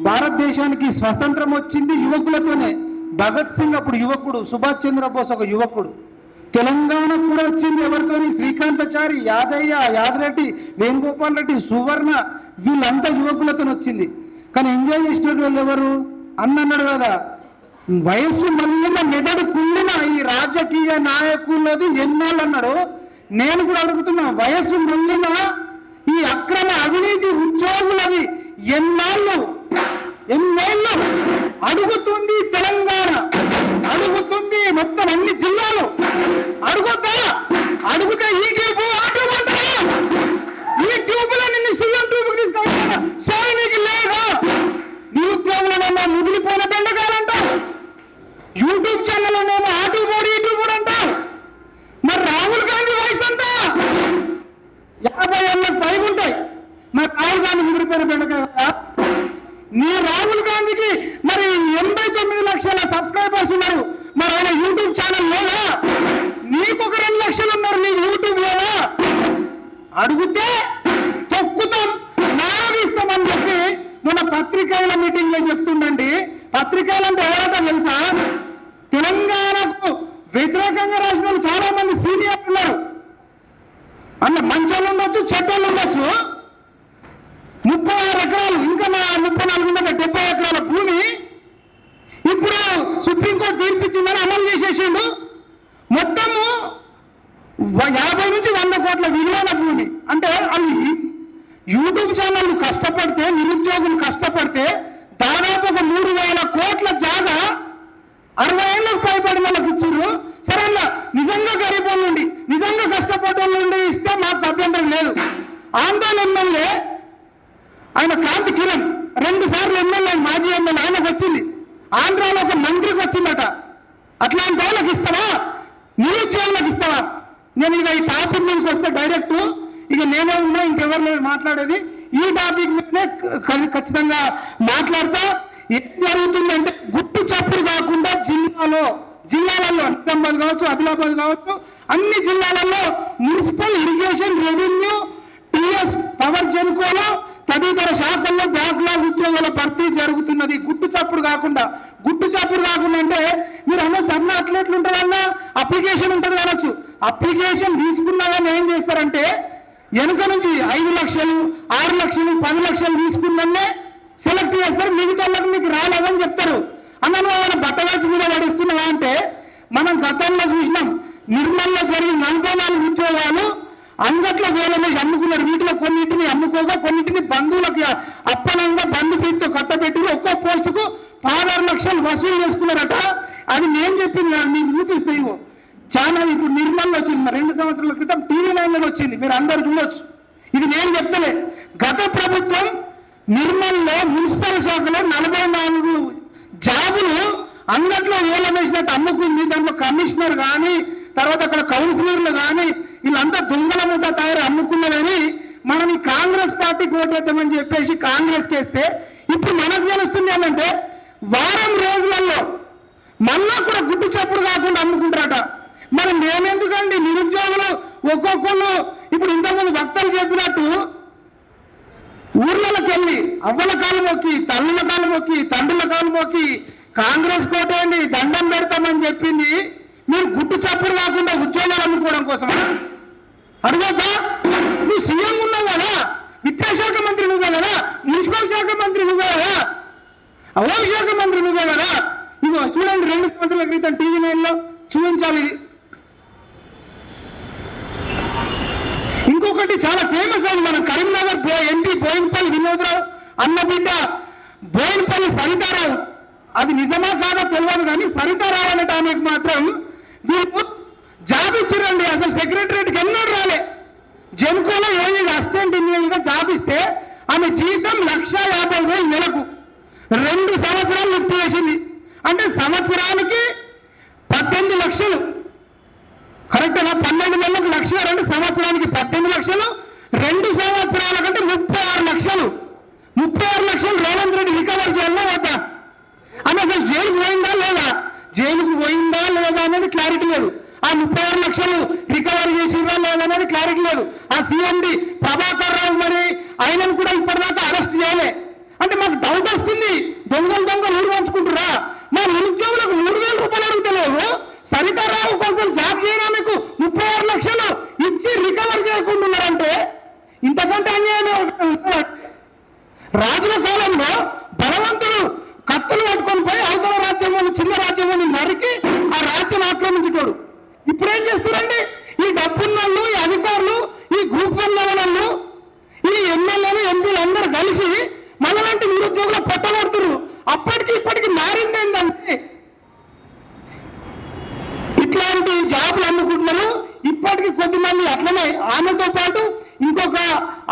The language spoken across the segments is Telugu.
భారతదేశానికి స్వతంత్రం వచ్చింది యువకులతోనే. భగత్ సింగ్ అప్పుడు యువకుడు, సుభాష్ చంద్రబోస్ ఒక యువకుడు. తెలంగాణ కూడా వచ్చింది ఎవరితోని? శ్రీకాంతాచారి, యాదయ్య, యాదరెడ్డి, వేణుగోపాల్ రెడ్డి, సువర్ణ, వీళ్ళంతా యువకులతో వచ్చింది. కానీ ఎంజాయ్ చేసిన వాళ్ళు ఎవరు? అన్నాడు కదా, వయస్సు మళ్ళీ మెదడు కుళ్ళిన ఈ రాజకీయ నాయకులది ఎన్నాళ్ళు అన్నాడు. నేను కూడా అడుగుతున్నా, వయస్సు మళ్ళిన ఈ అక్రమ అవినీతి ఉద్యోగులది ఎన్నేళ్ళు అడుగుతుంది తెలంగాణ, అడుగుతుంది మొత్తం అన్ని జిల్లాలు. అడుగుతా అడిగితే ఈ ట్యూబ్ ఆ ట్యూబ్ అంటారా? ఈ ట్యూబ్లో నిన్ను సీఎం ట్యూబ్కి తీసుకొస్తా. సోయి నీకు లేదా? నిరుద్యోగులనేమో ముదిలిపోయిన బెండకాయలంటావు, యూట్యూబ్ ఛానల్లోనేమో ఆ ట్యూబ్ ఈ ట్యూబ్ అంటావు. మరి రాహుల్ గాంధీ వయసు అంతా 50 ఏళ్ళకి పైగా ఉంటాయి. మరి రాహుల్ గాంధీ ముదిరిపోయిన బెండకాయ. నీ రాహుల్ గాంధీకి మరి 89 లక్షల సబ్స్క్రైబర్స్ ఉన్నారు. మరి ఆయన యూట్యూబ్ ఛానల్ లేదా? నీకు ఒక 2 లక్షలు ఉన్నారు నీ యూట్యూబ్ లేదా? అడిగితే తొక్కుతాం, నారదీస్తామని చెప్పి మన పత్రికల మీటింగ్ లో చెప్తుండండి. పత్రికలు అంటే ఎవరంటే తెలుసా? తెలంగాణకు వ్యతిరేకంగా రాసిన వాళ్ళు చాలా మంది సీనియర్లు ఉన్నారు. అన్న మంచోళ్ళు ఉండొచ్చు, చెడ్డోళ్ళు ఉండొచ్చు. 36 ఎకరాలు, ఇంకా 34 70 ఎకరాల భూమి ఇప్పుడు సుప్రీంకోర్టు తీర్పిచ్చిందని అమలు చేసేసిండు. మొత్తము 50 నుంచి 100 కోట్ల విలువైన భూమి. అంటే అవి యూట్యూబ్ ఛానల్ కష్టపడితే, నిరుద్యోగులు కష్టపడితే దాదాపు ఒక 3,000 కోట్ల జాగా 60 ఏళ్ళకు పైబడిన వాళ్ళకి ఇచ్చారు. సరే అన్న, నిజంగా గరీబ్ వాళ్ళు ఉండి, నిజంగా కష్టపడ్డ వాళ్ళు ఉండి ఇస్తే మాకు అభ్యంతరం లేదు. ఆందోళన ఎమ్మెల్యే ఆయన క్రాంతి కిరణ్ 2 సార్లు ఎమ్మెల్యే, మాజీ ఎమ్మెల్యే, ఆయనకు వచ్చింది. ఆంధ్రాలో ఒక మంత్రికి వచ్చిందట. అట్లాంటి వాళ్ళకి ఇస్తావా? నిరుద్యోగులకు ఇస్తావా? నేను ఇక ఈ టాపిక్ మీదకి వస్తే డైరెక్ట్ ఇక నేనే ఉన్నా, ఇంకెవరు లేదు మాట్లాడేది. ఈ టాపిక్ మీదనే ఖచ్చితంగా మాట్లాడతా. ఏం జరుగుతుందంటే గుట్టు చప్పుడు కాకుండా జిల్లాలలో నిజామాబాద్ కావచ్చు, ఆదిలాబాద్ కావచ్చు, అన్ని జిల్లాలలో municipal, irrigation, revenue, TS, power జెన్కోలో తదితర శాఖల్లో బ్యాక్లాగ్ ఉద్యోగాల భర్తీ జరుగుతున్నది. గుట్టు చప్పుడు కాకుండా అంటే మీరు అనొచ్చు, అన్న అట్లెట్లుంటుందన్నా అప్లికేషన్ ఉంటుంది అనొచ్చు. అప్లికేషన్ తీసుకున్నా కానీ ఏం చేస్తారంటే వెనుక నుంచి 5 లక్షలు, 6 లక్షలు, 10 లక్షలు తీసుకున్ననే సెలెక్ట్ చేస్తారు. మిగతా వాళ్ళకి మీకు రాలేదని చెప్తారు. అన్న నువ్వు ఏమైనా బట్టవాచి మీద పడిస్తున్నావా అంటే, మనం గతంలో చూసినాం. నిర్మల్లో జరిగిన 44 ఉద్యోగాలు అంగట్లో వేలమేసి అమ్ముకున్నారు. వీటిలో కొన్నింటిని అమ్ముకోగా, కొన్నింటిని బంధువులకి అప్పనంగా బంధు పీతో కట్టబెట్టి ఒక్కో పోస్టుకు 16 లక్షలు వసూలు చేసుకున్నారట. అది నేను చెప్పింది కాదు, మీకు చూపిస్తే ఇవో ఛానల్. ఇప్పుడు నిర్మల్లో వచ్చింది, 2 సంవత్సరాల క్రితం TV9లో వచ్చింది, మీరు అందరు చూడొచ్చు. ఇది నేను చెప్తలే. గత ప్రభుత్వం నిర్మల్లో మున్సిపల్ శాఖలో 44 జాబులు అంగట్లో వేలమేసినట్టు అమ్ముకుంది. దాంట్లో కమిషనర్ కానీ, తర్వాత అక్కడ కౌన్సిలర్లు కానీ వీళ్ళంతా దొంగల ముఠ తయారు అమ్ముకున్నారని మనం ఈ కాంగ్రెస్ పార్టీకి ఓటేద్దామని చెప్పేసి కాంగ్రెస్కి వేస్తే ఇప్పుడు మనకు తెలుస్తుంది ఏంటంటే వారం రోజులలో మళ్ళా కూడా గుట్టు చప్పుడు కాకుండా అమ్ముకుంటారట. మరి మేమెందుకండి? నిరుద్యోగులు ఒక్కొక్కళ్ళు ఇప్పుడు ఇంతకుముందు భక్తులు చెప్పినట్టు ఊర్లకి వెళ్ళి అవ్వల కాలు మొక్కి, తల్లుల కాలు మొక్కి, తండ్రుల కాలు మొక్కి కాంగ్రెస్ కోటేయండి, దండం పెడతామని చెప్పింది. మీరు గుట్టు చప్పుడు కాకుండా ఉద్యోగాలు అమ్ముకోవడం కోసం అడగద్దా? నువ్వు సీఎం ఉన్నావు కదా, విద్యాశాఖ మంత్రి నువ్వే కదా, మున్సిపల్ శాఖ మంత్రి నువ్వే కదా, హోంశాఖ మంత్రి నువ్వే కదా. ఇగో చూడండి, 2 సంవత్సరాల క్రితం TV9లో చూపించాలి. ఇది ఇంకొకటి చాలా ఫేమస్ అయింది. మన కరీంనగర్ ఎంపీ బోయినపల్లి వినోద్రావు అన్న బిడ్డ బోయినపల్లి సరితారావు. అది నిజమా కాదో తెలియదు కానీ సరితారావు అనే ఆమెకు మాత్రం వీళ్ళు జాబ్ ఇచ్చారండి. అసలు సెక్రటరేట్కి ఎన్నోడు రాలే. జెన్కోలో ఏది అసిస్టెంట్ ఇంజనీర్గా జాబ్ ఇస్తే ఆమె జీతం 1,50,000 నెలకు. 2 సంవత్సరాలు లిఫ్ట్ చేసింది. అంటే సంవత్సరానికి 18 లక్షలు. కరెక్ట్గా 12 నెలలకు 1,00,000, 2 సంవత్సరానికి 18 లక్షలు, 2 సంవత్సరాల కంటే 36 లక్షలు. 36 లక్షలు రేవంత్ రెడ్డి రికవర్ చేయాలన్నా వద్దా? ఆమె అసలు జైలుకు పోయిందా లేదా అనేది క్లారిటీ లేదు. ఆ 36 లక్షలు రికవర్ చేసిరా లేదనేది క్లారిటీ లేదు. ఆ CMD ప్రభాకర్ రావు మరి ఆయనను కూడా ఇప్పటిదాకా అరెస్ట్ చేయలే. అంటే మాకు డౌట్ వస్తుంది. ఏంది దొంగలు ఊరు పంచుకుంటురా? మా నిరుద్యోగులకు 3,000 రూపాయలు అడుగుతలేవు. సరితారావు కోసం జాబ్ చేయడానికి 36 లక్షలు ఇచ్చి రికవర్ చేయకుంటున్నారంటే ఇంతకంటే అన్యాయం. రాజుల కాలంలో బలవంతుడు కత్తులు పట్టుకొని పోయి అవతల రాజ్యమని చిన్న రాజ్యమని నరికి ఆ రాజ్యం ఆక్రమించుకోడు. ఇప్పుడు ఏం చేస్తున్నారండి ఈ డబ్బున్నోళ్ళు, ఈ అధికారులు, ఈ గ్రూప్ 1 లెవెల్, ఈ ఎమ్మెల్యేలు, ఎంపీలు అందరూ కలిసి మనలాంటి నిరుద్యోగులు పట్టబడుతున్నారు. అప్పటికి ఇప్పటికి మారింది ఏంటంటే ఇట్లాంటి జాబులు అమ్ముకుంటున్నారు. ఇప్పటికి కొద్దిమంది అట్లనే ఆమెతో పాటు ఇంకొక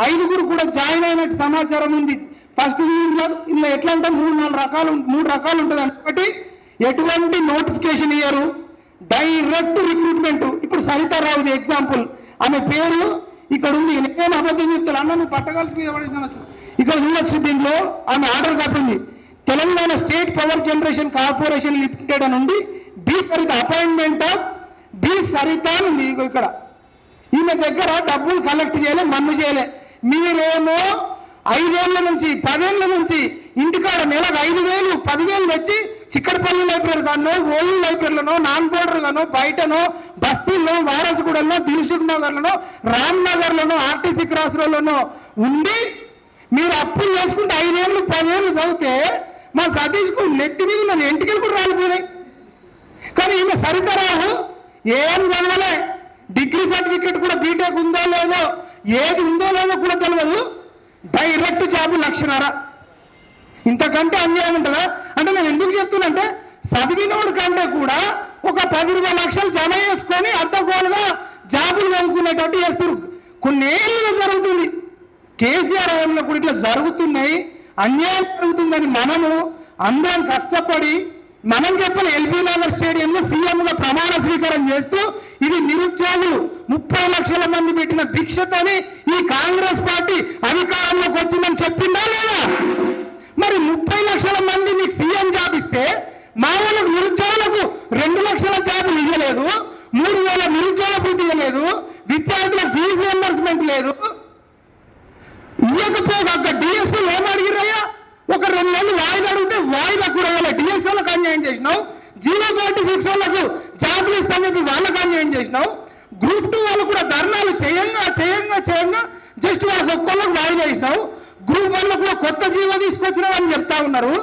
5గురు కూడా జాయిన్ అయినట్టు సమాచారం ఉంది. ఫస్ట్ ఇలా ఎట్లా అంటే 3 రకాలు ఉంటుంది. ఒకటి ఎటువంటి నోటిఫికేషన్ ఇయ్యరు, డైరెక్ట్ రిక్రూట్మెంట్. ఇప్పుడు సరితారావుది ఎగ్జాంపుల్, ఆమె పేరు ఇక్కడ ఉంది. నేను అబద్ధం చెప్తాను అన్న, నువ్వు పట్టగలిపి ఇక్కడ చూడొచ్చు. దీంట్లో ఆమె ఆర్డర్ కాపింది. Telangana state power generation corporation limited అని ఉంది. B Saritha appointment of B Saritha అని ఉంది. ఇక్కడ ఈమె దగ్గర డబ్బులు కలెక్ట్ చేయలే, మన్ను చేయలే. మీరేమో 5 ఏళ్ల నుంచి 10 ఏళ్ల నుంచి ఇంటికాడ నెలకు 5,000 10,000 తెచ్చి చిక్కడపల్లి లైబ్రరీ గానో, ఓల్డ్ లైబ్రరీలోనో, నాన్ బోర్డర్ గానో, బయటనో, బస్తీల్లో, వారసుగూడలో, దిల్సుఖ్ నగర్లోనో, రామ్ నగర్లోనో, ఆర్టీసీ క్రాస్ రోడ్లోనో ఉండి మీరు అప్పులు చేసుకుంటే 5 ఏళ్ళు 10 ఏళ్ళు చదివితే మా సతీష్కు నెత్తి మీద నన్ను ఎంటికలు కూడా రాలిపోయినాయి. కానీ ఈమె సరితారావు ఏం చదవలే, డిగ్రీ సర్టిఫికేట్ కూడా బీటెక్ ఉందో లేదో, ఏది ఉందో లేదో కూడా తెలియదు. Direct job 1,00,000. ఇంతకంటే అన్యాయం ఉంటుందా? అంటే నేను ఎందుకు చెప్తున్నంటే చదివినోడు కంటే కూడా ఒక 10-20 లక్షలు జమ చేసుకొని అడ్డగోలుగా జాబులు కొనుక్కునేటట్టు చేస్తారు. కొన్నేళ్ళుగా జరుగుతుంది. కేసీఆర్ హయాంలో కూడా ఇట్లా జరుగుతున్నాయి, అన్యాయం జరుగుతుందని మనము అందరం కష్టపడి మనం చెప్పిన ఎల్బీ నగర్ స్టేడియంలో సీఎంగా ప్రమాణ స్వీకారం చేస్తూ ఇది నిరుద్యోగులు 30 లక్షల మంది పెట్టిన భిక్షతని ఈ కాంగ్రెస్ పార్టీ అధికారంలోకి వచ్చిందని చెప్పిందా లేదా? మరి 30 లక్షల మంది మీకు సీఎం జాబ్ ఇస్తే మా వాళ్ళకు నిరుద్యోగులకు 2 లక్షల జాబులు ఇవ్వలేదు, 3,000 నిరుద్యోగ భృతి ఇవ్వలేదు, విద్యార్థులకు ఫీజు రియంబర్స్మెంట్ లేదు. ఇవ్వకపోగా డిఎస్ఓ ఏం అడిగిరయ్యా? ఒక 2 నెలలు వాయిదా అడిగితే వాయిదా కూడా డిఎస్ఓలకు అన్యాయం చేసినావు. 046 వాళ్ళకు జాబులు ఇస్తామని చెప్పి వాళ్ళకు అన్యాయం చేసినావు. గ్రూప్ 2 వాళ్ళు కూడా ధర్నాలు చేయంగా జస్ట్ వాళ్ళకి ఒక్కొక్కరికి వాయిదా ఇచ్చినావు. గ్రూప్ 1 కూడా కొత్త జీవో తీసుకొచ్చినావు అని చెప్తా ఉన్నారు.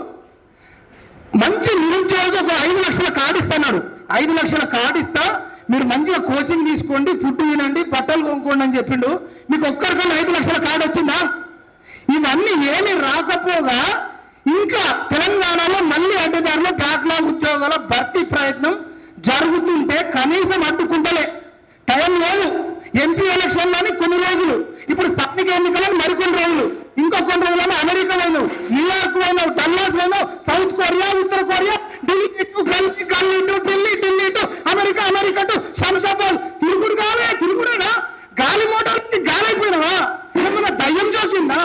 మంచి నిరుద్యోగ ఒక 5 లక్షల కార్డు ఇస్తున్నాడు. 5 లక్షల కార్డు ఇస్తా, మీరు మంచిగా కోచింగ్ తీసుకోండి, ఫుడ్ తినండి, బట్టలు కొనుక్కోండి అని చెప్పిండు. మీకు ఒక్కరికన్నా 5 లక్షల కార్డు వచ్చిందా? ఇవన్నీ ఏమి రాకపోగా ఇంకా తెలంగాణలో మళ్ళీ అడ్డదారులో బ్యాక్లాగ్ ఉద్యోగాల భర్తీ ప్రయత్నం జరుగుతుంటే కనీసం అడ్డుకుంటలే. టైం లేదు. ఎంపీ ఎలక్షన్లోని కొన్ని రోజులు, ఇప్పుడు స్థానిక ఎన్నికలను మరికొన్ని రోజులు, ఇంకో కొన్ని రోజులను అమెరికా పోయినావు, న్యూయార్క్ పోయినావు, డల్లాస్ పోయినావు, సౌత్ కొరియా, ఉత్తర Korea, Delhi to Delhi to America to Shamshabad. తిరుగుడేనా? గాలి మోటార్ గాలి అయిపోయినావా? ఏమన్నా దయ్యం జోకిందా?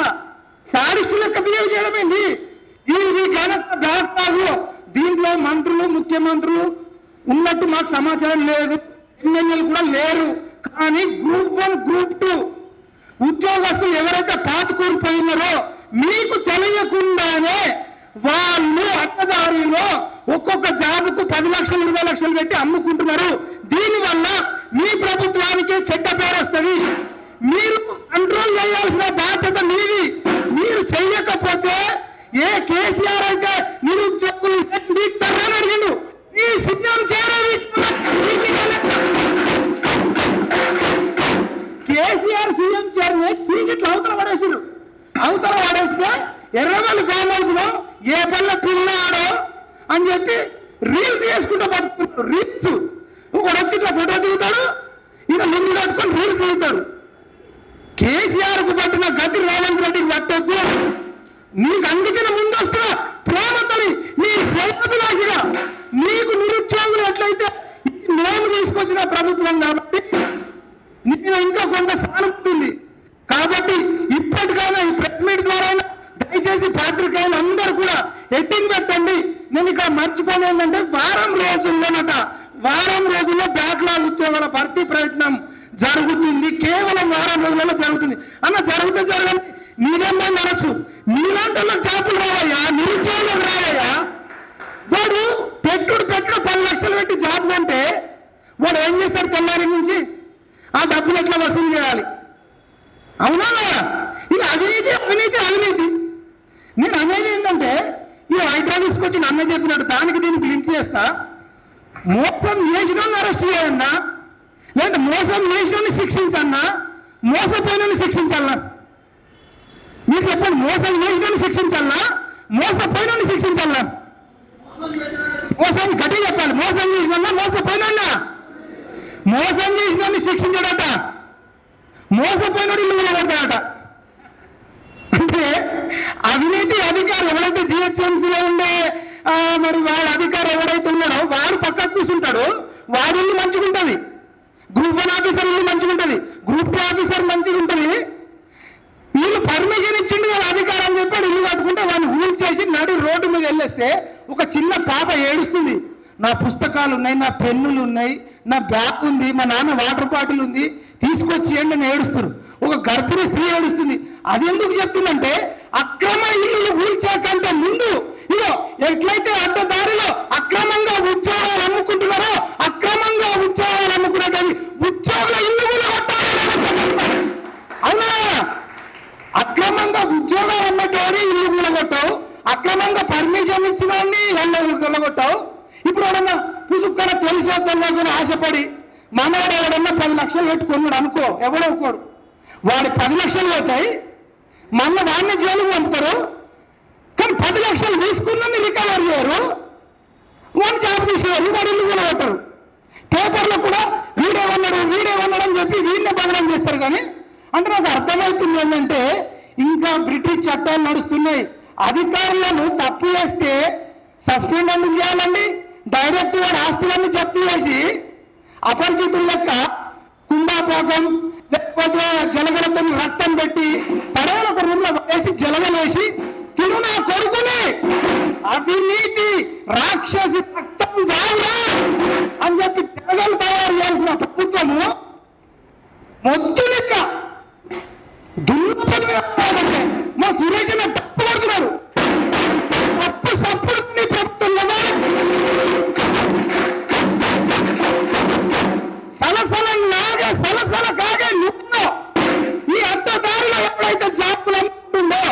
సాడిస్టు లెక్క బిహేవ్ చేయడమేంది? ఈ ఘనత బ్యాక్లాగ్లో దీంట్లో మంత్రులు, ముఖ్యమంత్రులు ఉన్నట్టు మాకు సమాచారం లేదు, ఎమ్మెల్యేలు కూడా లేరు. కానీ గ్రూప్ 1 గ్రూప్ 2 ఉద్యోగస్తులు ఎవరైతే పాతుకూరిపోయినారో మీకు తెలియకుండానే వాళ్ళు అడ్డదారిలో ఒక్కొక్క జాబుకు 10 లక్షలు 20 లక్షలు పెట్టి అమ్ముకుంటున్నారు. దీనివల్ల మీ ప్రభుత్వానికి చెడ్డ పేరు వస్తుంది. మీరు కంట్రోల్ చేయాల్సిన బాధ్యత మీది. మీరు చెయ్యకపోతే ఏ కేసీఆర్ అయితే నిరుద్యోగులు అడిగిండు, ఈ సీఎం చేరేది కేసీఆర్ సీఎం చేరని క్రికెట్ అవతల పడేస్తే ఎర్రవల్లి ఫామ్ హౌస్ లో ఏ పల్ల పిల్లాడో అని చెప్పి రీల్స్ చేసుకుంటూ పడుతున్నారు. రీల్స్ ఒకడు వచ్చి ఇట్లా ఫోటో దిగుతాడు, ఈయన ముందు కట్టుకొని రీల్స్ దిగుతాడు. కేసీఆర్ కు పట్టిన గతి రేవంత్ రెడ్డికి పట్టొద్దు. నీకు అందుకని ముందు వస్తున్నా ప్రేమతని నీ శ్రేయాభిలాషిగా నీకు నిరుద్యోగులు ఎట్లయితే నేను తీసుకొచ్చిన ప్రభుత్వం కాబట్టి నీకు ఇంకా కొంత సానుభూతి ఉంది. కాబట్టి ఇప్పటికైనా ఈ ప్రెస్ మీట్ ద్వారా దయచేసి పాత్రికేయులు అందరూ కూడా హెడ్డింగ్ పెట్టండి. నేను ఇక్కడ మర్చిపోయింది ఏంటంటే వారం రోజుల్లో బ్యాక్లాగ్ ఉద్యోగాల భర్తీ ప్రయత్నం జరుగుతుంది. కేవలం వారం రోజులలో జరుగుతుంది అన్న. జరగండి. మీరేమో అనొచ్చు, మీలాంటి వాళ్ళకి జాబులు రావయ్యా, నిరుద్యోగులకు రావయ్యా. వాడు పెట్టుడు 10 లక్షలు పెట్టి జాబ్ అంటే వాడు ఏం చేస్తాడు? తెల్లారి నుంచి ఆ డబ్బులు ఎట్లా వసూలు చేయాలి? అవునా? ఇది అవినీతి. నేను అనేది ఏంటంటే, ఈ హైడ్రా తీసుకొచ్చి నన్ను చెప్పినట్టు దానికి దీనికి లింక్ చేస్తా. మోసం చేసిన అరెస్ట్ చేయన్నా, లేదంటే మోసం చేసిన శిక్షించన్నా, మోసపోయిన శిక్షించాలన్నా? మీరు చెప్పండి, మోసం చేసిన శిక్షించాలన్నా, మోసపోయిన శిక్షించాలన్నా? మోసం గట్టిగా చెప్పాలి. మోసం చేసిన మోసపోయినా, మోసం చేసిన శిక్షించాడట, మోసపోయినోడు ఇల్లు కొడతాడట. అంటే అవినీతి అధికారులు ఎవరైతే జిహెచ్ఎంసీలో ఉండే మరి వాడు అధికారి ఎవరైతే ఉన్నాడో వాడు పక్కకు కూర్చుంటాడు, వాడి ఇల్లు మంచిగా ఉంటుంది, గ్రూప్ 1 ఆఫీసర్ ఇల్లు మంచిగా ఉంటుంది, గ్రూప్ 2 ఆఫీసర్ మంచిగా ఉంటుంది. వీళ్ళు పర్మిషన్ ఇచ్చిండు కదా అధికారం అని చెప్పాడు, ఇల్లు కట్టుకుంటే వాడిని ఊరు చేసి నడి రోడ్డు మీద వెళ్ళేస్తే ఒక చిన్న పాప ఏడుస్తుంది, నా పుస్తకాలు ఉన్నాయి, నా పెన్నులు ఉన్నాయి, నా బ్యాగ్ ఉంది, మా నాన్న వాటర్ బాటిల్ ఉంది, తీసుకొచ్చి అని ఏడుస్తారు. ఒక గర్భిణీ స్త్రీ ఏడుస్తుంది. అది ఎందుకు చెప్తుందంటే, అక్రమ ఇల్లు ఊల్చాకంటే ముందు ఇదో ఎట్లయితే అడ్డదారిలో అక్రమంగా ఉద్యోగాలు అమ్ముకుంటున్నారో, అక్రమంగా ఉద్యోగాలు అమ్ముకునేటవి ఉద్యోగుల ఇల్లు కూడా కొట్టాలి. అవునా? అక్రమంగా ఉద్యోగాలు అమ్మేటోడి ఇల్లు కూడా కొట్టావు, అక్రమంగా పర్మిషన్ ఇచ్చిన వాడిని వెళ్ళగొట్టావు. ఇప్పుడు ఎవడన్నా పుసుక్కన తెలిసో తెలియకుండా ఆశపడి మనవాడు ఎవడన్నా 10 లక్షలు పెట్టుకున్నాడు అనుకో, ఎవడవుకోడు. వాడి 10 లక్షలు పోతాయి, మళ్ళీ వాడిని జైలుకు పంపుతారు. కానీ 10 లక్షలు తీసుకున్నది రికవర్ చేయరు, వాడిని జాబ్ తీసేవారు, వాడు ఇల్లు కూడా కొట్టారు. పేపర్లో కూడా వీడేమన్నాడు అని చెప్పి వీడినే బదనం చేస్తారు. కానీ అంటే నాకు అర్థమవుతుంది ఏంటంటే, ఇంకా బ్రిటిష్ చట్టాలు నడుస్తున్నాయి. అధికారులను తప్పు చేస్తే సస్పెండ్ ఎందుకు చేయాలండి? డైరెక్ట్ గా ఆస్తులన్నీ జప్తు చేసి అపరిచితుల లెక్క కుంభాపోకం లేకపోతే జలగలతో రక్తం పెట్టి పడవల ఒక రూమ్లో వేసి జలగలేసి తిను నా కొడుకుని అవినీతి రాక్షసి రక్తం దావురా అని చెప్పి జలగలు తయారు చేయాల్సిన ప్రభుత్వము మొద్దు లెక్క దున్నపది మా సురేష్ తప్పు కొడుతున్నారు. తప్పుడు ప్రభుత్వంలో సలసల కాగే నువ్వు ఈ అడ్డదారిలో ఎప్పుడైతే జాబులు అమ్ముకుంటుందో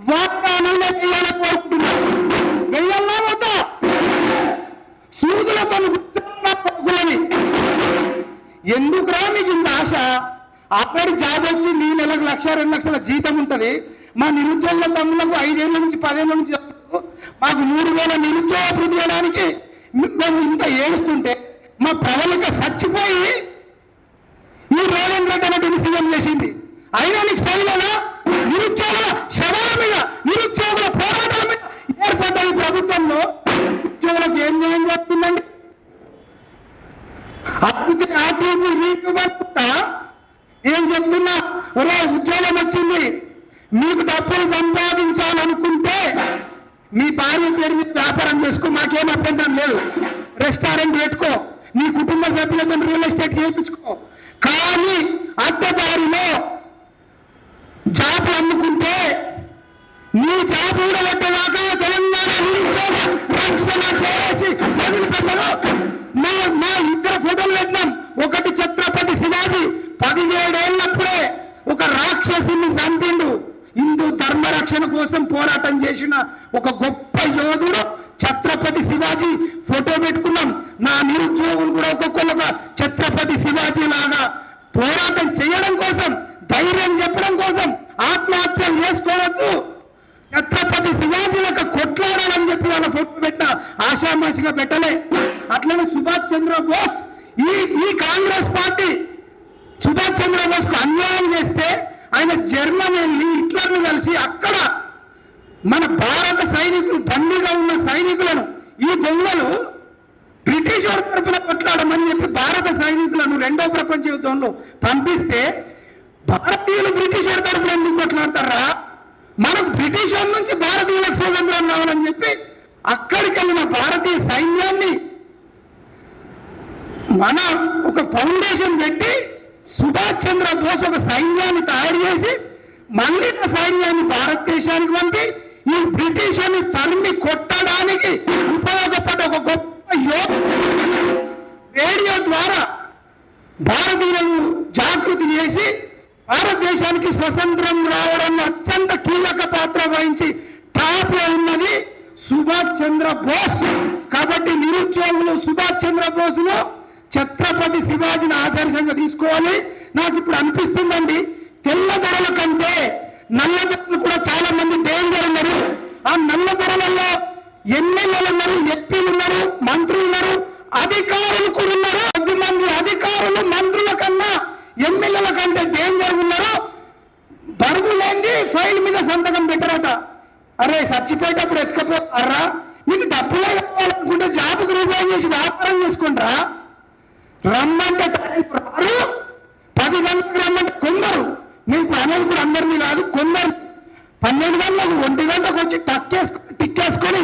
వాగ్దానంలో వేయాలని కోరుకుంటున్నావు. వెయ్యల్లా వద్దా? సూదులతో కొడుకులని ఎందుకురా మీకు ఇంత ఆశ? ఆల్రెడీ జాబ్ వచ్చి నీ నెలకు 1,00,000 2 లక్షల జీతం ఉంటుంది. మా నిరుద్యోగుల తమ్ములకు 5 ఏళ్ళ నుంచి 10 ఏళ్ళ నుంచి చెప్తారు, మాకు 3,000 నిరుద్యోగ వృద్ధి చేయడానికి మేము ఇంత ఏడుస్తుంటే మా ప్రజలక చచ్చిపోయి ఈ రేవంత్ రెడ్డి అనేది సీఎం చేసింది. అయినా నీకు స్థాయిలో నిరుద్యోగుల శవాల మీద, నిరుద్యోగుల పోరాటాల మీద ఏర్పడ్డ ఈ ప్రభుత్వంలో ఉద్యోగులకు ఏం చేస్తుందండి? ఏం చెప్తున్నా, ఒరే ఉద్యోగం వచ్చింది, మీకు డబ్బులు సంపాదించాలనుకుంటే మీ భార్య పేరు మీద వ్యాపారం చేసుకో, మాకేం అభ్యంతరం లేదు. రెస్టారెంట్ పెట్టుకో, నీ కుటుంబ సభ్యులతో రియల్ ఎస్టేట్ చేయించుకో. కానీ అడ్డదారిలో జాబ్ అమ్ముకుంటే నీ జాబ్ ఊడగొట్టేదాకా తెలంగాణ నిరుద్యోగ రక్షణ చేసి వదిలిపెట్టరు. మా ఇద్దరు ఫోటోలు పెట్టినాం. ఒకటి ఛత్రపతి శివాజీ 17 ఏళ్ళప్పుడే ఒక రాక్షసుని చంపిండు. హిందూ ధర్మ రక్షణ కోసం పోరాటం చేసిన ఒక గొప్ప యోధుడు ఛత్రపతి శివాజీ ఫోటో పెట్టుకున్నాం. నా నిరుద్యోగులు కూడా ఒక్కొక్కరు ఛత్రపతి శివాజీ లాగా పోరాటం చేయడం కోసం, ధైర్యం చెప్పడం కోసం ఆత్మహత్యలు చేసుకోవద్దు, ఛత్రపతి శివాజీ యొక్క కొట్లాడాలని చెప్పి వాళ్ళ ఫోటో పెట్టిన ఆషామాషిగా పెట్టలే. అట్లనే సుభాష్ చంద్రబోస్ ఈ కాంగ్రెస్ పార్టీ సుభాష్ చంద్రబోస్ కు అన్యాయం చేస్తే ఆయన జర్మనీ వెళ్ళి హిట్లర్ను కలిసి అక్కడ మన భారత సైనికులు బందీగా ఉన్న సైనికులను ఈ దొంగలు బ్రిటిష్ వారి తరఫున కొట్లాడమని చెప్పి భారత సైనికులను 2వ ప్రపంచ యుద్ధంలో పంపిస్తే భారతీయులు బ్రిటిష్ వారి తరఫున ఎందుకు కొట్లాడతారా? మనకు బ్రిటిష్ వారి నుంచి భారతీయులకు స్వాతంత్రం రావాలని చెప్పి అక్కడికి వెళ్ళిన భారతీయ సైన్యాన్ని మన ఒక ఫౌండేషన్ పెట్టి సుభాష్ చంద్రబోస్ ఒక సైన్యాన్ని తయారు చేసి మళ్ళీ ఆ సైన్యాన్ని భారతదేశానికి పంపి ఈ బ్రిటిషర్ని తరిమి కొట్టడానికి ఉపయోగపడ్డ ఒక గొప్ప రేడియో ద్వారా భారతీయులను జాగృతి చేసి భారతదేశానికి స్వతంత్రం రావడంలో అత్యంత కీలక పాత్ర వహించి టాప్ లో ఉన్నది సుభాష్ చంద్ర బోస్. కాబట్టి నిరుద్యోగులు సుభాష్ చంద్ర బోస్ను ఛత్రపతి శివాజీని ఆదర్శంగా తీసుకోవాలి. నాకు ఇప్పుడు అనిపిస్తుందండి, తెల్లదొరల కంటే నల్లదొరలు కూడా చాలా మంది డేంజర్ ఉన్నారు. ఆ నల్లదొరలలో ఎమ్మెల్యేలు ఉన్నారు, ఎంపీలు ఉన్నారు, మంత్రులు ఉన్నారు, అధికారులు కూడా ఉన్నారు. 10 మంది అధికారులు మంత్రుల కన్నా ఎమ్మెల్యేల కంటే డేంజర్ ఉన్నారు. బరువు లేని ఫైల్ మీద సంతకం పెట్టారట. అరే చచ్చిపోయేటప్పుడు ఎత్తుకపోతారా? మీకు డబ్బులే కావాలనుకుంటే జాబ్కి రిజైన్ చేసి వ్యాపారం చేసుకుంటారా? రమ్మంటే రారు, 10 గంటలకు రమ్మంటే కొందరు, మీకు అనేది కూడా అందరినీ కాదు, కొందరు 12 గంటలకు 1 గంటకు వచ్చి టిక్కేసుకొని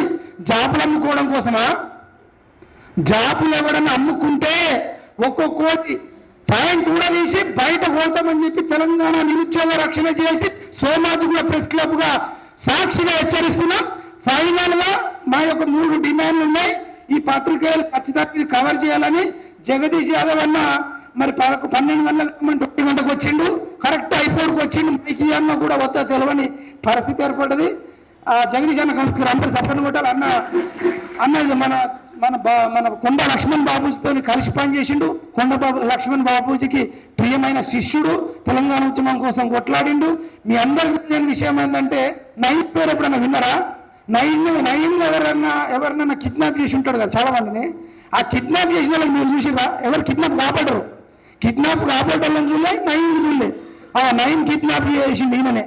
జాబులు అమ్ముకోవడం కోసమా? జాబులు ఎవడన్నా అమ్ముకుంటే ఒక్కొక్కటి పాయింట్ కూడా తీసి బయట పోతామని చెప్పి తెలంగాణ నిరుద్యోగ రక్షణ చేసి సోమాజిగూడ ప్రెస్ క్లబ్ గా సాక్షిగా హెచ్చరిస్తున్నాం. ఫైనల్ గా మా యొక్క 3 డిమాండ్లు ఉన్నాయి. ఈ పత్రికలు ఖచ్చితంగా కవర్ చేయాలని జగదీష్ యాదవ్ అన్న మరి 12 గంటలకు 1 గంటకు వచ్చిండు, కరెక్ట్ అయిపోడుకు వచ్చిండు. మైకి అన్న కూడా వద్ద తెలవని పరిస్థితి ఏర్పడ్డది. ఆ జగదీష్ అన్న అందరూ సపోర్ట్ కొట్టాలి. అన్న మన కొండ లక్ష్మణ్ బాబుతో కలిసి పనిచేసిండు. లక్ష్మణ్ బాబూజీకి ప్రియమైన శిష్యుడు, తెలంగాణ ఉద్యమం కోసం కొట్లాడిండు. మీ అందరికీ తెలియని విషయం ఏంటంటే, నయీం పేరు ఎప్పుడన్నా విన్నారా? నయీం ఎవరన్నా కిడ్నాప్ చేసి ఉంటాడు కదా చాలా మందిని. ఆ కిడ్నాప్ చేసిన వాళ్ళకి మీరు చూసిరా? ఎవరు కిడ్నాప్ కాపాడరు. కిడ్నాప్ కాపాడాలని చూడలే, నయీం చూడలే. ఆ నయీం కిడ్నాప్ చేసిండు ఈయననే,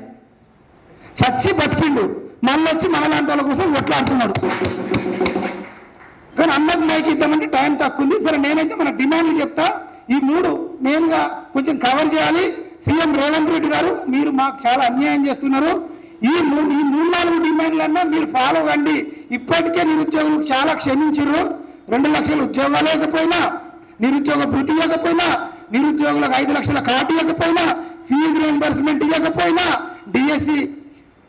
చచ్చి బతికిండు. మళ్ళీ వచ్చి మన లాంటి వాళ్ళ కోసం కొట్లాడుతున్నాడు. కానీ అన్నకు మైకి ఇద్దామంటే టైం తక్కువ ఉంది. సరే నేనైతే మన డిమాండ్లు చెప్తా. ఈ 3 మెయిన్గా కొంచెం కవర్ చేయాలి. సీఎం రేవంత్ రెడ్డి గారు, మీరు మాకు చాలా అన్యాయం చేస్తున్నారు. ఈ 3-4 డిమాండ్లన్నా మీరు ఫాలో కండి. ఇప్పటికే నిరుద్యోగులకు చాలా క్షమించారు. 2 లక్షల ఉద్యోగాలు లేకపోయినా, నిరుద్యోగ భృతి ఇవ్వకపోయినా, నిరుద్యోగులకు 5 లక్షల కార్డు ఇవ్వకపోయినా, ఫీజు రీంబర్స్మెంట్ ఇవ్వకపోయినా, డిఎస్సి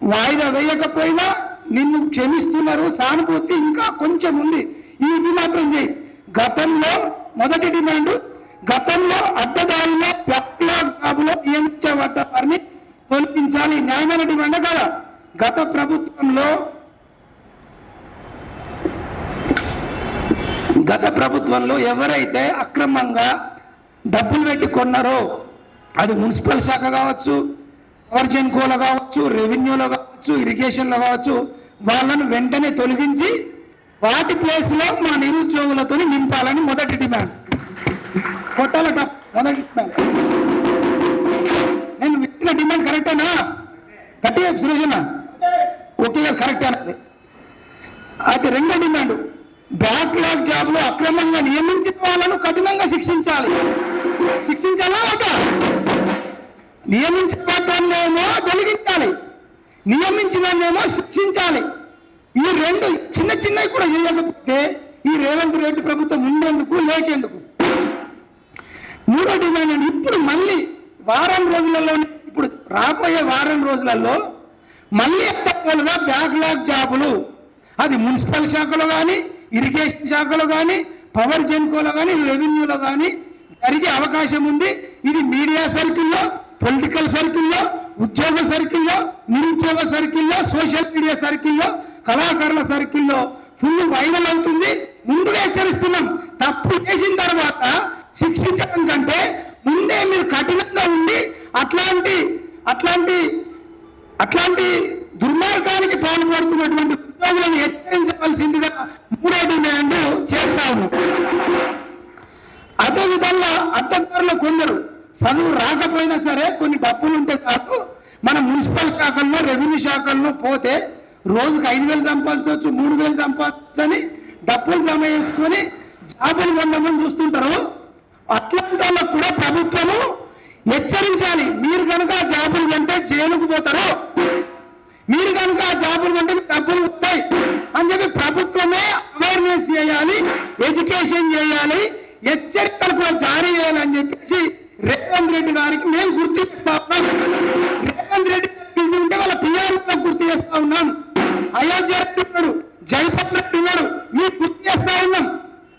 వాయిదా వేయకపోయినా నిన్ను క్షమిస్తున్నారు. సానుభూతి ఇంకా కొంచెం ఉంది. ఇది మాత్రం చేయి. గతంలో మొదటి డిమాండ్, గతంలో అడ్డదారిలో బ్యాక్లాగ్ జాబులో నియమించబడ్డ వారిని తొలగించాలి. న్యాయమైన డిమాండ్ కదా. గత ప్రభుత్వంలో ఎవరైతే అక్రమంగా డబ్బులు పెట్టి కొన్నారో, అది మున్సిపల్ శాఖ కావచ్చు, పవర్ జెన్కోలో కావచ్చు, రెవెన్యూలో కావచ్చు, ఇరిగేషన్లో కావచ్చు, వాళ్ళను వెంటనే తొలగించి వాటి ప్లేస్లో మా నిరుద్యోగులతో నింపాలని మొదటి డిమాండ్. కొట్టాలట మొదటి డిమాండ్. నేను పెట్టిన డిమాండ్ కరెక్టేనా? గట్టిగా సురేష్ ఓకే కరెక్ట్ అన్నది. అయితే 2వ డిమాండ్, బ్యాక్లాగ్ జాబ్లో అక్రమంగా నియమించిన వాళ్ళను కఠినంగా శిక్షించాలి. శిక్షించాలా వద్దా? నియమించబడ్డాన్నేమో తొలగించాలి, నియమించినన్నేమో శిక్షించాలి. ఈ 2 చిన్నవి కూడా చేయకపోతే ఈ రేవంత్ రెడ్డి ప్రభుత్వం ఉండేందుకు లేకేందుకు. 3వ డిమాండ్ అండి, ఇప్పుడు మళ్ళీ వారం రోజులలో, ఇప్పుడు రాబోయే వారం రోజులలో మళ్ళీ అడ్డగోలుగా బ్యాక్లాగ్ జాబులు, అది మున్సిపల్ శాఖలో కానీ, ఇరిగేషన్ శాఖలో కానీ, పవర్ జెన్కోలో కానీ, రెవెన్యూలో కానీ జరిగే అవకాశం ఉంది. ఇది మీడియా సర్కిల్లో, పొలిటికల్ సర్కిల్లో, ఉద్యోగ సర్కిల్లో, నిరుద్యోగ సర్కిల్లో, సోషల్ మీడియా సర్కిల్లో, కళాకారుల సర్కిల్లో ఫుల్ వైరల్ అవుతుంది. ముందుగా హెచ్చరిస్తున్నాం. తప్పు చేసిన తర్వాత శిక్షించడం కంటే ముందే మీరు కఠినంగా ఉండి అట్లాంటి దుర్మార్గానికి పాల్పడుతున్నటువంటి ఉద్యోగులను హెచ్చరించవలసిందిగా 3వ డిమాండ్ చేస్తా ఉన్నాం. అదేవిధంగా అడ్డదారులు కొందరు చదువు రాకపోయినా సరే కొన్ని డబ్బులు ఉంటే చాలు, మన మున్సిపల్ శాఖల్లో, రెవెన్యూ శాఖల్లో పోతే రోజుకు 5,000 సంపాదించవచ్చు, 3,000 సంపాదించని డబ్బులు జమ చేసుకొని జాబులు పొందమని చూస్తుంటారు. అట్లాంటి వాళ్ళకు కూడా ప్రభుత్వము హెచ్చరించాలి. మీరు కనుక జాబులు కంటే జైలుకు పోతారు, మీరు కనుక జాబులు కంటే డబ్బులు వస్తాయి అని చెప్పి ప్రభుత్వమే అవేర్నెస్ చేయాలి, ఎడ్యుకేషన్ చేయాలి, హెచ్చరికలు కూడా జారీ చేయాలని చెప్పేసి రేవంత్ రెడ్డి గారికి మేము గుర్తిస్తా ఉన్నాం. రేవంత్ రెడ్డి బిజీ ఉంటే వాళ్ళ పిఆర్ఓ గుర్తు చేస్తా ఉన్నాం. అయోధ్య రెడ్డి ఉన్నాడు, జైపాల్ రెడ్డి ఉన్నాడు, మీరు గుర్తు చేస్తా ఉన్నాం.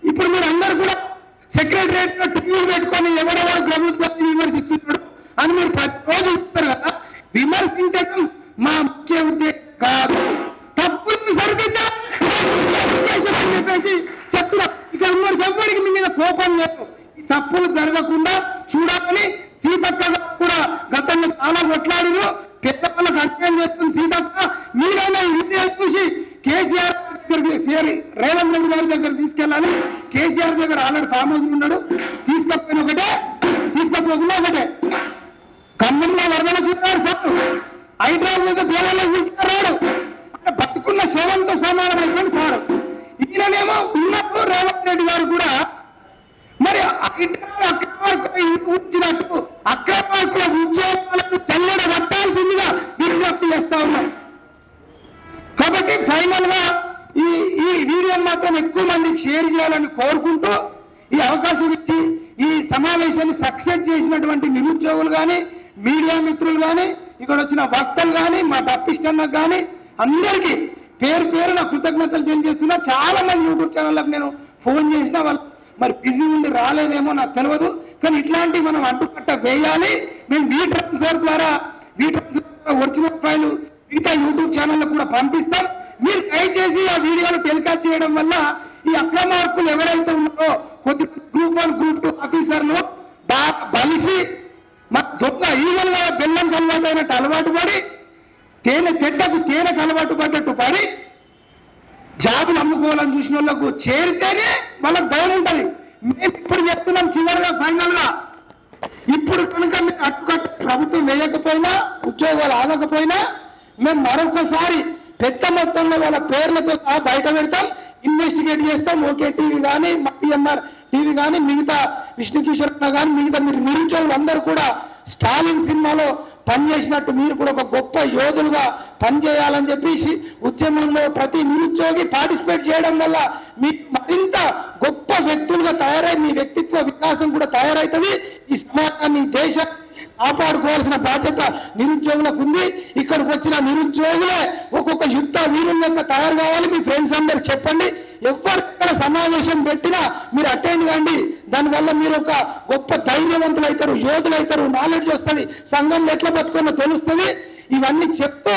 ఇప్పుడు మీరు అందరు కూడా సెక్రటరియట్ లో టీవీలు పెట్టుకొని ఎవరెవరు ప్రభుత్వాన్ని విమర్శిస్తున్నాడు అని మీరు ప్రతిరోజు చెప్తారు కదా. విమర్శించడం మా ముఖ్య ఉద్దేశం కాదు, తప్పులను సరిదిద్దాం అని చెప్పేసి చెప్తున్నాం. ఇక ఎవరికి మీ మీద కోపం లేదు. ఈ తప్పులు జరగకుండా చూడాలని సీతక్క కూడా గతంలో చాలా కొట్లాడిను. పెద్దవాళ్ళకు అన్యాయం చేస్తుంది సీతక్క. మీరైనా ఇండియా చూసి కేసీఆర్ దగ్గరికి రేవంత్ రెడ్డి గారి దగ్గర తీసుకెళ్ళాలి. కేసీఆర్ దగ్గర ఆల్రెడీ ఫామ్ హౌస్ ఉన్నాడు, తీసుకపోయిన ఒకటే తీసుకోకపోకుండా ఒకటే. ఖమ్మంలో వరదలు చూడారు సార్, హైదరాబాద్ దేవాలయం పిలిచారు, అంటే బతుకున్న శవంతో సమానం అయిపోయింది సార్. ఈయననేమో ఉన్నప్పుడు రేవంత్ రెడ్డి గారు కూడా మరి ఉంచినట్టు అక్రమార్కుల ఉద్యోగాలను చల్లడ పట్టాల్సిందిగా విజ్ఞప్తి చేస్తా ఉన్నాం. కాబట్టి ఫైనల్ గా ఈ వీడియోని మాత్రం ఎక్కువ మందికి షేర్ చేయాలని కోరుకుంటూ ఈ అవకాశం ఇచ్చి ఈ సమావేశాన్ని సక్సెస్ చేసినటువంటి నిరుద్యోగులు కానీ, మీడియా మిత్రులు కానీ, ఇక్కడ వచ్చిన వక్తలు కానీ, మా డప్పిస్టన్నకు కానీ అందరికీ పేరు పేరు నా కృతజ్ఞతలు తెలియజేస్తున్నా. చాలా మంది యూట్యూబ్ ఛానళ్ళకు నేను ఫోన్ చేసిన వాళ్ళు మరి బిజీ ఉండి రాలేదేమో నాకు తెలియదు. కానీ ఇట్లాంటివి మనం అడ్డుకట్ట వేయాలి. మేము వీ ట్రాన్స్ఫర్ ద్వారా ఒరిజినల్ ఫైల్ మిగతా యూట్యూబ్ ఛానళ్ళకు కూడా పంపిస్తాం. మీరు దయచేసి ఆ వీడియోలు టెలికాస్ట్ చేయడం వల్ల ఈ అక్రమార్కులు ఎవరైతే ఉన్నారో కొద్ది గ్రూప్ 1 గ్రూప్ 2 ఆఫీసర్లు బాగా బలిసి మా దొంగ ఈగల బెల్లం అలవాటు అయినట్టు అలవాటు పడి తేనెకు అలవాటు పడ్డట్టు పడి జాబులు అమ్ముకోవాలని చూసిన వాళ్ళకు చేరితేనే వాళ్ళకు భయం ఉంటుంది. మేము ఇప్పుడు చెప్తున్నాం చివరిగా ఫైనల్ గా, ఇప్పుడు కనుక మేము అట్టుకట్టు ప్రభుత్వం వేయకపోయినా ఉద్యోగాలు ఆగకపోయినా మేము మరొకసారి పెద్ద మొత్తంలో వాళ్ళ పేర్లతో బయట పెడతాం, ఇన్వెస్టిగేట్ చేస్తాం. ఓకే టీవీ కానీ, టీఎంఆర్ టీవీ కానీ, మిగతా విష్ణుకిషోర్ కానీ, మిగతా మీరు నిరుద్యోగులు అందరూ కూడా స్టాలిన్ సినిమాలో పనిచేసినట్టు మీరు కూడా ఒక గొప్ప యోధులుగా పనిచేయాలని చెప్పేసి ఉద్యమంలో ప్రతి నిరుద్యోగి పార్టిసిపేట్ చేయడం వల్ల మీకు మరింత గొప్ప వ్యక్తులుగా తయారై మీ వ్యక్తిత్వ వికాసం కూడా తయారవుతుంది. ఈ సమాజాన్ని, దేశాన్ని కాపాడుకోవాల్సిన బాధ్యత నిరుద్యోగులకు ఉంది. ఇక్కడికి వచ్చిన నిరుద్యోగులే ఒక్కొక్క యుద్ధ వీరుల తయారు కావాలి. మీ ఫ్రెండ్స్ అందరికి చెప్పండి. ఎవరు ఇక్కడ సమావేశం పెట్టినా మీరు అటెండ్ కాండి. దానివల్ల మీరు ఒక గొప్ప ధైర్యవంతులు అవుతారు, యోధులు అవుతారు, నాలెడ్జ్ వస్తుంది, సంఘంలో ఎట్లా బతుకున్నో తెలుస్తుంది. ఇవన్నీ చెప్తూ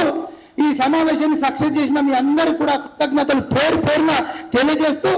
ఈ సమావేశాన్ని సక్సెస్ చేసిన మీ అందరికీ కూడా కృతజ్ఞతలు పేరు పేరున తెలియజేస్తూ